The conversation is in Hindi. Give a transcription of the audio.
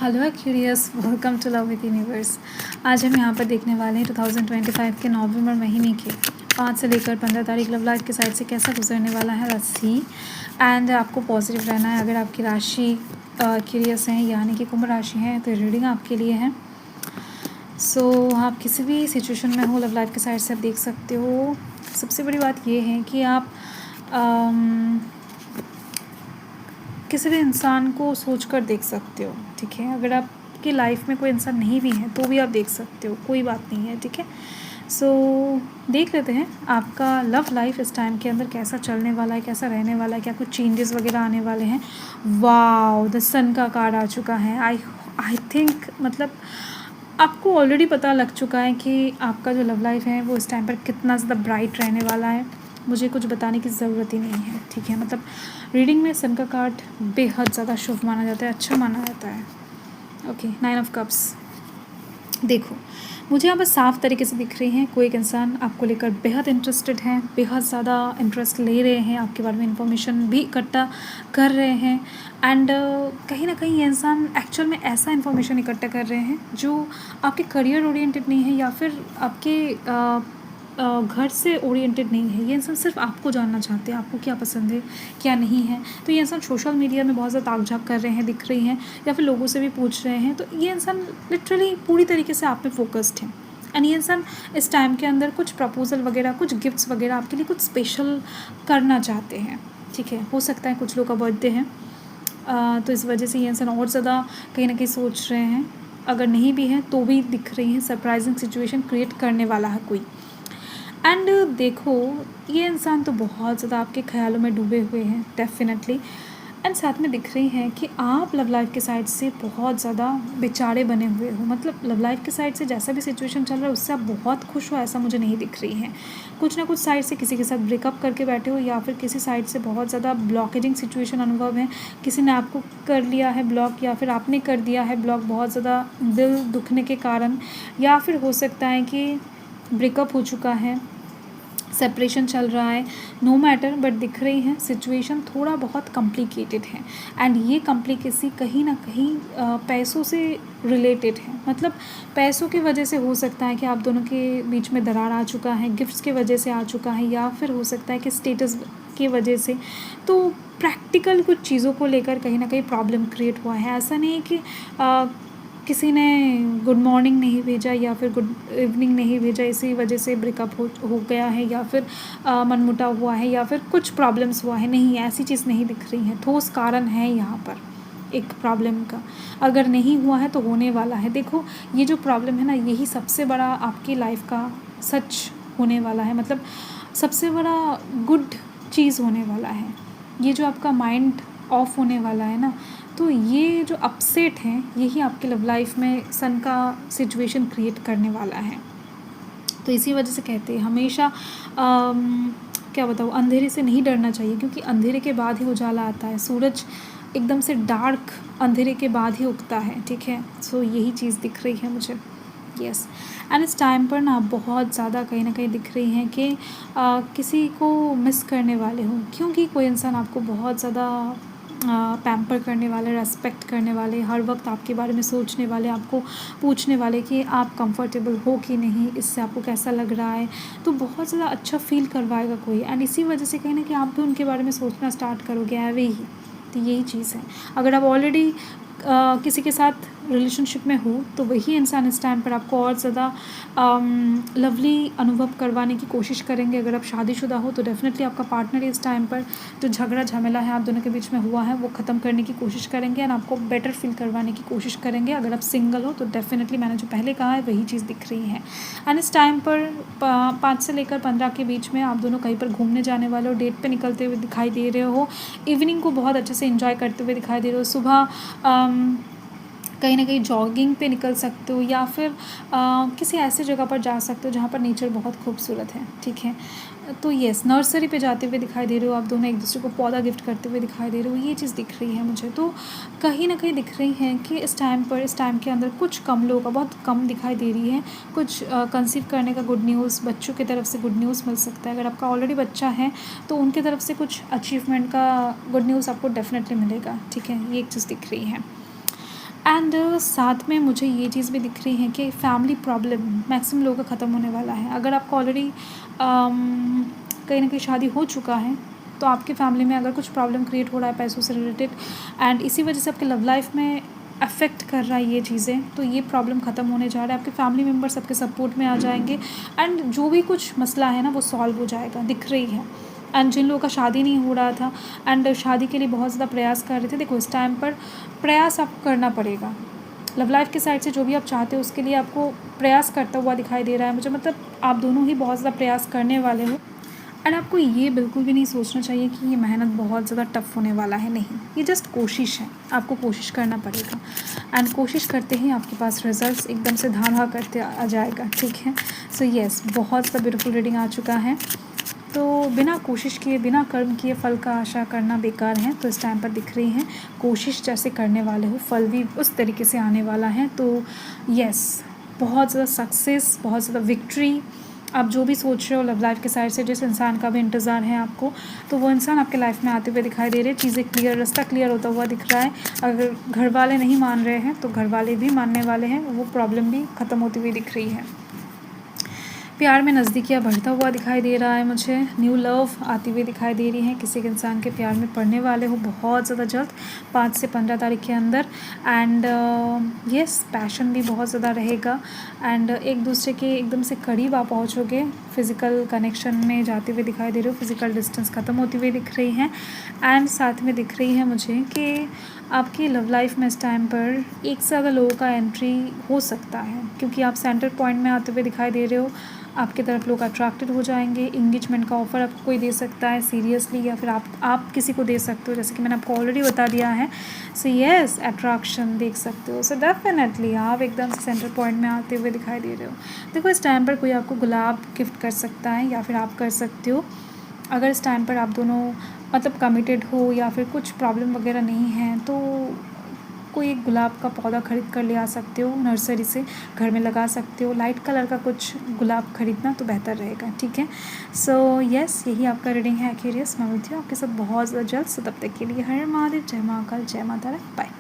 Hello curious, welcome to love with universe. आज हम यहाँ पर देखने वाले हैं 2025 के नवंबर महीने के 5 से लेकर 15 तारीख लव लाइफ के साइड से कैसा गुजरने वाला है रस्सी। एंड आपको पॉजिटिव रहना है। अगर आपकी राशि क्यूरियस हैं यानी कि कुंभ राशि है तो रीडिंग आपके लिए है। सो आप किसी भी सिचुएशन में हो लव लाइफ के साइड से आप देख सकते हो। सबसे बड़ी बात ये है कि आप किसी भी इंसान को सोच कर देख सकते हो, ठीक है। अगर आपकी लाइफ में कोई इंसान नहीं भी है तो भी आप देख सकते हो, कोई बात नहीं है, ठीक है। सो देख लेते हैं आपका लव लाइफ इस टाइम के अंदर कैसा चलने वाला है, कैसा रहने वाला है, क्या कुछ चेंजेस वगैरह आने वाले हैं। वाओ, द सन का कार्ड आ चुका है। आई थिंक मतलब आपको ऑलरेडी पता लग चुका है कि आपका जो लव लाइफ है वो इस टाइम पर कितना ज़्यादा ब्राइट रहने वाला है। मुझे कुछ बताने की ज़रूरत ही नहीं है, ठीक है। मतलब रीडिंग में सन का कार्ड बेहद ज़्यादा शुभ माना जाता है, अच्छा माना जाता है। Okay, 9 of cups. देखो, मुझे यहाँ पर साफ तरीके से दिख रही हैं कोई एक इंसान आपको लेकर बेहद इंटरेस्टेड है, बेहद ज़्यादा इंटरेस्ट ले रहे हैं, आपके बारे में इंफॉर्मेशन भी इकट्ठा कर रहे हैं। एंड कहीं ना कहीं ये इंसान एक्चुअल में ऐसा इन्फॉर्मेशन इकट्ठा कर रहे हैं जो आपके करियर ओरिएंटेड नहीं है या फिर आपके घर से ओरिएंटेड नहीं है। ये इंसान सिर्फ आपको जानना चाहते हैं, आपको क्या पसंद है क्या नहीं है। तो ये इंसान सोशल मीडिया में बहुत ज़्यादा ताक झाक कर रहे हैं, दिख रही हैं, या फिर लोगों से भी पूछ रहे हैं। तो ये इंसान लिटरली पूरी तरीके से आप पे फोकस्ड है। एंड ये इंसान इस टाइम के अंदर कुछ प्रपोजल वगैरह, कुछ गिफ्ट्स वगैरह आपके लिए कुछ स्पेशल करना चाहते हैं, ठीक है। हो सकता है कुछ लोग का बर्थडे है, तो इस वजह से ये इंसान और ज़्यादा कहीं ना कहीं सोच रहे हैं। अगर नहीं भी है तो भी दिख रही है सरप्राइजिंग सिचुएशन क्रिएट करने वाला है कोई। एंड देखो, ये इंसान तो बहुत ज़्यादा आपके ख्यालों में डूबे हुए हैं डेफिनेटली। एंड साथ में दिख रही है कि आप लव लाइफ के साइड से बहुत ज़्यादा बेचारे बने हुए हो। मतलब लव लाइफ के साइड से जैसा भी सिचुएशन चल रहा है उससे आप बहुत खुश हो ऐसा मुझे नहीं दिख रही हैं। कुछ ना कुछ साइड से किसी के साथ ब्रेकअप करके बैठे हो, या फिर किसी साइड से बहुत ज़्यादा ब्लॉकेजिंग सिचुएशन अनुभव है। किसी ने आपको कर लिया है ब्लॉक, या फिर आपने कर दिया है ब्लॉक बहुत ज़्यादा दिल दुखने के कारण, या फिर हो सकता है कि ब्रेकअप हो चुका है, सेपरेशन चल रहा है। नो मैटर, बट दिख रही है सिचुएशन थोड़ा बहुत कॉम्प्लिकेटेड है। एंड ये कॉम्प्लिकेसी कहीं ना कहीं पैसों से रिलेटेड है। मतलब पैसों की वजह से हो सकता है कि आप दोनों के बीच में दरार आ चुका है, गिफ्ट्स की वजह से आ चुका है, या फिर हो सकता है कि स्टेटस की वजह से। तो प्रैक्टिकल कुछ चीज़ों को लेकर कहीं ना कहीं प्रॉब्लम क्रिएट हुआ है। ऐसा नहीं है कि किसी ने गुड मॉर्निंग नहीं भेजा या फिर गुड इवनिंग नहीं भेजा, इसी वजह से ब्रेकअप हो गया है, या फिर मनमुटाव हुआ है, या फिर कुछ प्रॉब्लम्स हुआ है। नहीं, ऐसी चीज़ नहीं दिख रही है। ठोस कारण है यहाँ पर एक प्रॉब्लम का। अगर नहीं हुआ है तो होने वाला है। देखो, ये जो प्रॉब्लम है ना, यही सबसे बड़ा आपकी लाइफ का सच होने वाला है। मतलब सबसे बड़ा गुड चीज़ होने वाला है। ये जो आपका माइंड ऑफ होने वाला है ना, तो ये जो अपसेट हैं यही आपके लव लाइफ में सन का सिचुएशन क्रिएट करने वाला है। तो इसी वजह से कहते हैं हमेशा क्या बताऊँ, अंधेरे से नहीं डरना चाहिए, क्योंकि अंधेरे के बाद ही उजाला आता है। सूरज एकदम से डार्क अंधेरे के बाद ही उगता है, ठीक है। सो यही चीज़ दिख रही है मुझे। यस, एंड इस टाइम पर ना बहुत ज़्यादा कहीं ना कहीं दिख रही हैं कि किसी को मिस करने वाले हो, क्योंकि कोई इंसान आपको बहुत ज़्यादा पैम्पर करने वाले, रेस्पेक्ट करने वाले, हर वक्त आपके बारे में सोचने वाले, आपको पूछने वाले कि आप कंफर्टेबल हो कि नहीं, इससे आपको कैसा लग रहा है। तो बहुत ज़्यादा अच्छा फील करवाएगा कोई। एंड इसी वजह से कहीं ना कि आप भी उनके बारे में सोचना स्टार्ट करोगे ऐवे ही। तो यही चीज़ है। अगर आप ऑलरेडी किसी के साथ रिलेशनशिप में हो तो वही इंसान इस टाइम पर आपको और ज़्यादा लवली अनुभव करवाने की कोशिश करेंगे। अगर आप शादीशुदा हो तो डेफिनेटली आपका पार्टनर इस टाइम पर जो झगड़ा झमेला है आप दोनों के बीच में हुआ है वो ख़त्म करने की कोशिश करेंगे एंड आपको बेटर फील करवाने की कोशिश करेंगे। अगर आप सिंगल हो तो डेफिनेटली मैंने जो पहले कहा है वही चीज़ दिख रही है। एंड इस टाइम पर 5 से लेकर 15 के बीच में आप दोनों कहीं पर घूमने जाने वाले हो, डेट पर निकलते हुए दिखाई दे रहे हो, इवनिंग को बहुत अच्छे से इंजॉय करते हुए दिखाई दे रहे हो, सुबह कहीं ना कहीं जॉगिंग पे निकल सकते हो, या फिर किसी ऐसी जगह पर जा सकते हो जहाँ पर नेचर बहुत खूबसूरत है, ठीक है। तो येस, नर्सरी पे जाते हुए दिखाई दे रहे हो, आप दोनों एक दूसरे को पौधा गिफ्ट करते हुए दिखाई दे रहे हो, ये चीज़ दिख रही है मुझे। तो कहीं ना कहीं दिख रही है कि इस टाइम के अंदर कुछ कम लोगों का बहुत कम दिखाई दे रही है। कुछ कंसीव करने का गुड न्यूज़, बच्चों की तरफ से गुड न्यूज़ मिल सकता है। अगर आपका ऑलरेडी बच्चा है तो उनकी तरफ से कुछ अचीवमेंट का गुड न्यूज़ आपको डेफिनेटली मिलेगा, ठीक है। ये एक चीज़ दिख रही है। एंड साथ में मुझे ये चीज़ भी दिख रही है कि फैमिली प्रॉब्लम मैक्सिमम लोगों का ख़त्म होने वाला है। अगर आपका ऑलरेडी कहीं ना कहीं शादी हो चुका है तो आपकी फैमिली में अगर कुछ प्रॉब्लम क्रिएट हो रहा है पैसों से रिलेटेड एंड इसी वजह से आपके लव लाइफ में अफेक्ट कर रहा है ये चीज़ें, तो ये प्रॉब्लम ख़त्म होने जा रहा है। आपके फैमिली मेम्बर्स आपके सपोर्ट में आ जाएंगे एंड जो भी कुछ मसला है ना वो सॉल्व हो जाएगा, दिख रही है। एंड जिन लोगों का शादी नहीं हो रहा था एंड शादी के लिए बहुत ज़्यादा प्रयास कर रहे थे, देखो इस टाइम पर प्रयास आपको करना पड़ेगा। लव लाइफ के साइड से जो भी आप चाहते हो उसके लिए आपको प्रयास करता हुआ दिखाई दे रहा है मुझे, मतलब आप दोनों ही बहुत ज़्यादा प्रयास करने वाले हो। एंड आपको ये बिल्कुल भी नहीं सोचना चाहिए कि ये मेहनत बहुत ज़्यादा टफ होने वाला है, नहीं, ये जस्ट कोशिश है, आपको कोशिश करना पड़ेगा एंड कोशिश करते ही आपके पास रिजल्ट्स एकदम से धाम करते आ जाएगा, ठीक है। सो येस, बहुत ज़्यादा ब्यूटीफुल रीडिंग आ चुका है। तो बिना कोशिश किए बिना कर्म किए फल का आशा करना बेकार है, तो इस टाइम पर दिख रही हैं कोशिश जैसे करने वाले हो फल भी उस तरीके से आने वाला है। तो येस, बहुत ज़्यादा सक्सेस, बहुत ज़्यादा विक्ट्री, आप जो भी सोच रहे हो लव लाइफ के साइड से, जिस इंसान का भी इंतज़ार है आपको, तो वो इंसान आपके लाइफ में आते हुए दिखाई दे रहे हैं। चीज़ें क्लियर, रास्ता क्लियर होता हुआ दिख रहा है। अगर घर वाले नहीं मान रहे हैं तो घर वाले भी मानने वाले हैं, वो प्रॉब्लम भी ख़त्म होती हुई दिख रही है। प्यार में नज़दीकियाँ बढ़ता हुआ दिखाई दे रहा है मुझे, न्यू लव आती हुई दिखाई दे रही है। किसी एक इंसान के प्यार में पड़ने वाले हो बहुत ज़्यादा जल्द, 5 से 15 तारीख के अंदर। एंड येस, पैशन भी बहुत ज़्यादा रहेगा एंड एक दूसरे के एकदम से करीब आप पहुँचोगे, फिज़िकल कनेक्शन में जाते हुए दिखाई दे रहे हो, फिज़िकल डिस्टेंस ख़त्म होती हुई दिख रही हैं। एंड साथ में दिख रही है मुझे कि आपकी लव लाइफ में इस टाइम पर एक से ज़्यादा लोगों का एंट्री हो सकता है, क्योंकि आप सेंटर पॉइंट में आते हुए दिखाई दे रहे हो। आपकी तरफ लोग अट्रैक्टेड हो जाएंगे, इंगेजमेंट का ऑफ़र आपको कोई दे सकता है सीरियसली, या फिर आप किसी को दे सकते हो, जैसे कि मैंने आपको ऑलरेडी बता दिया है। सो येस, अट्रैक्शन देख सकते हो। सो डेफिनेटली आप एकदम से सेंटर पॉइंट में आते हुए दिखाई दे रहे हो। देखो इस टाइम पर कोई आपको गुलाब गिफ्ट कर सकता है या फिर आप कर सकते हो। अगर इस टाइम पर आप दोनों मतलब कमिटेड हो या फिर कुछ प्रॉब्लम वगैरह नहीं है तो कोई एक गुलाब का पौधा खरीद कर ले आ सकते हो नर्सरी से, घर में लगा सकते हो। लाइट कलर का कुछ गुलाब खरीदना तो बेहतर रहेगा, ठीक है। सो येस, यही आपका रीडिंग है एक्यूरियस। मैं मिलती हूँ आपके साथ बहुत ज़्यादा जल्द। सो तब तक के लिए हर महादेव, जय महाकाल, जय माता रा, बाय।